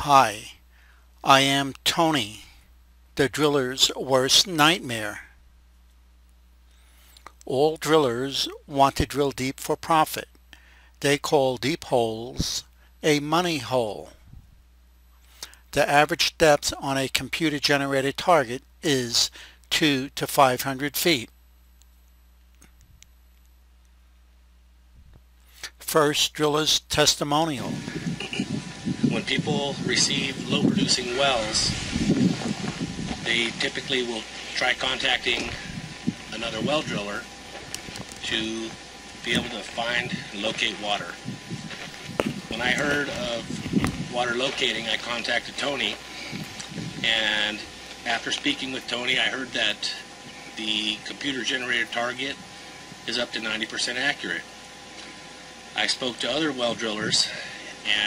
Hi, I am Tony, the driller's worst nightmare. All drillers want to drill deep for profit. They call deep holes a money hole. The average depth on a computer-generated target is 200 to 500 feet. First driller's testimonial. When people receive low-producing wells, they typically will try contacting another well driller to be able to find and locate water. When I heard of water locating, I contacted Tony, and after speaking with Tony, I heard that the computer-generated target is up to 90% accurate. I spoke to other well drillers,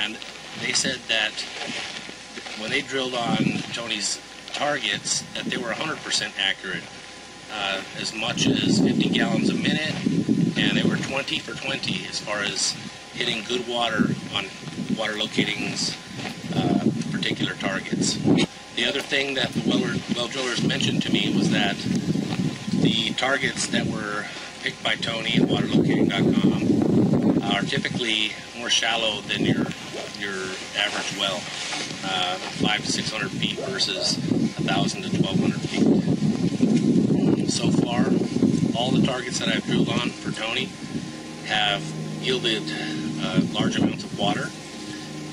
and they said that when they drilled on Tony's targets, that they were 100% accurate, as much as 50 gallons a minute, and they were 20 for 20 as far as hitting good water on water locating's particular targets. The other thing that the well drillers mentioned to me was that the targets that were picked by Tony at waterlocating.com are typically more shallow than your average well, 500 to 600 feet versus 1,000 to 1,200 feet. So far, all the targets that I've drilled on for Tony have yielded large amounts of water,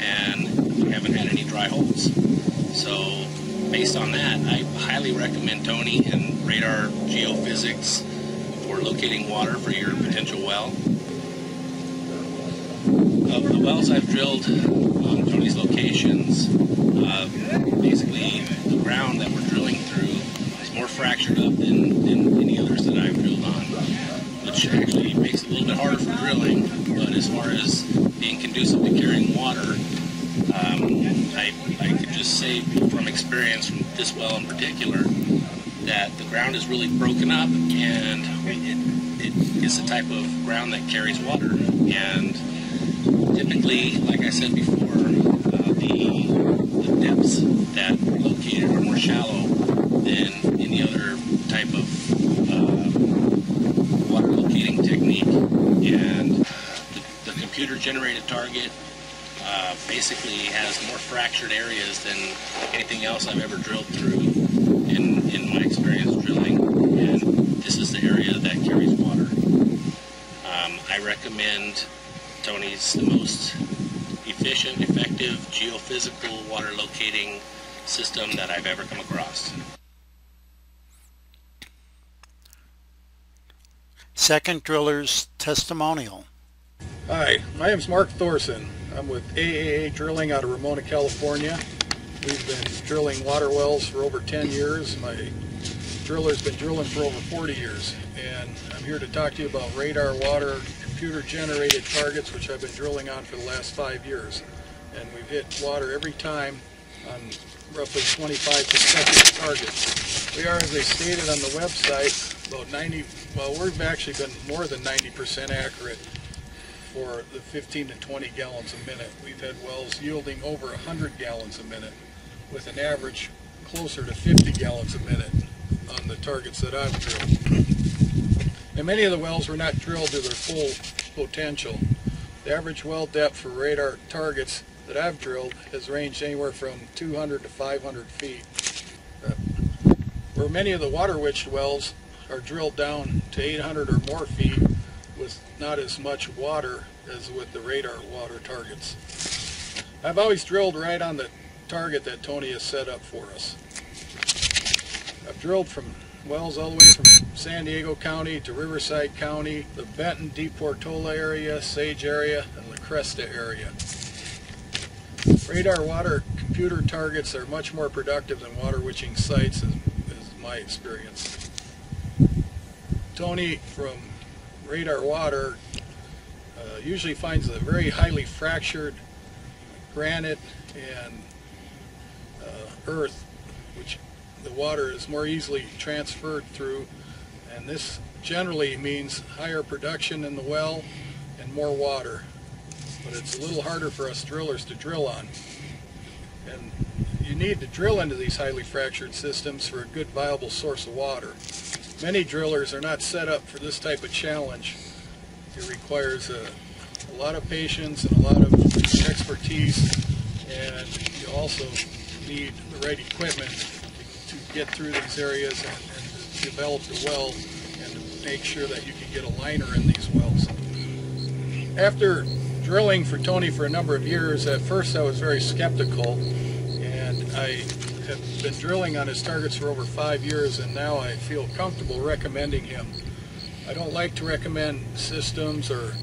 and we haven't had any dry holes. So based on that, I highly recommend Tony and radar geophysics for locating water for your potential well. Of the wells I've drilled on Tony's locations, basically the ground that we're drilling through is more fractured up than any others that I've drilled on, which actually makes it a little bit harder for drilling. But as far as being conducive to carrying water, I could just say from experience from this well in particular that the ground is really broken up, and it is the type of ground that carries water. And typically, like I said before, the depths that are located are more shallow than any other type of water locating technique. And the computer-generated target basically has more fractured areas than anything else I've ever drilled through in my experience drilling. And this is the area that carries water. I recommend Tony's the most efficient, effective geophysical water locating system that I've ever come across. Second driller's testimonial. Hi, my name is Mark Thorson. I'm with AAA Drilling out of Ramona, California. We've been drilling water wells for over 10 years. My driller's been drilling for over 40 years. And I'm here to talk to you about radar water computer-generated targets, which I've been drilling on for the last 5 years. And we've hit water every time on roughly 25 consecutive targets. We are, as I stated on the website, about we've actually been more than 90% accurate for the 15 to 20 gallons a minute. We've had wells yielding over 100 gallons a minute, with an average closer to 50 gallons a minute on the targets that I've drilled. And many of the wells were not drilled to their full potential. The average well depth for radar targets that I've drilled has ranged anywhere from 200 to 500 feet. Where many of the water-witched wells are drilled down to 800 or more feet with not as much water as with the radar water targets. I've always drilled right on the target that Tony has set up for us. I've drilled from wells all the way from San Diego County to Riverside County, the Benton, Deep Portola area, Sage area, and La Cresta area. Radar water computer targets are much more productive than water witching sites, is my experience. Tony from Radar Water usually finds a very highly fractured granite and earth, which the water is more easily transferred through, and this generally means higher production in the well and more water. But it's a little harder for us drillers to drill on. And you need to drill into these highly fractured systems for a good viable source of water. Many drillers are not set up for this type of challenge. It requires a lot of patience and a lot of expertise, and you also need the right equipment to get through these areas and to develop the well and to make sure that you can get a liner in these wells. After drilling for Tony for a number of years, at first I was very skeptical, and I have been drilling on his targets for over 5 years, and now I feel comfortable recommending him. I don't like to recommend systems or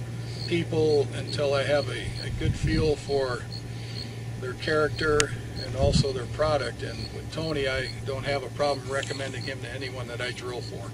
people until I have a good feel for their character and also their product, and with Tony I don't have a problem recommending him to anyone that I drill for.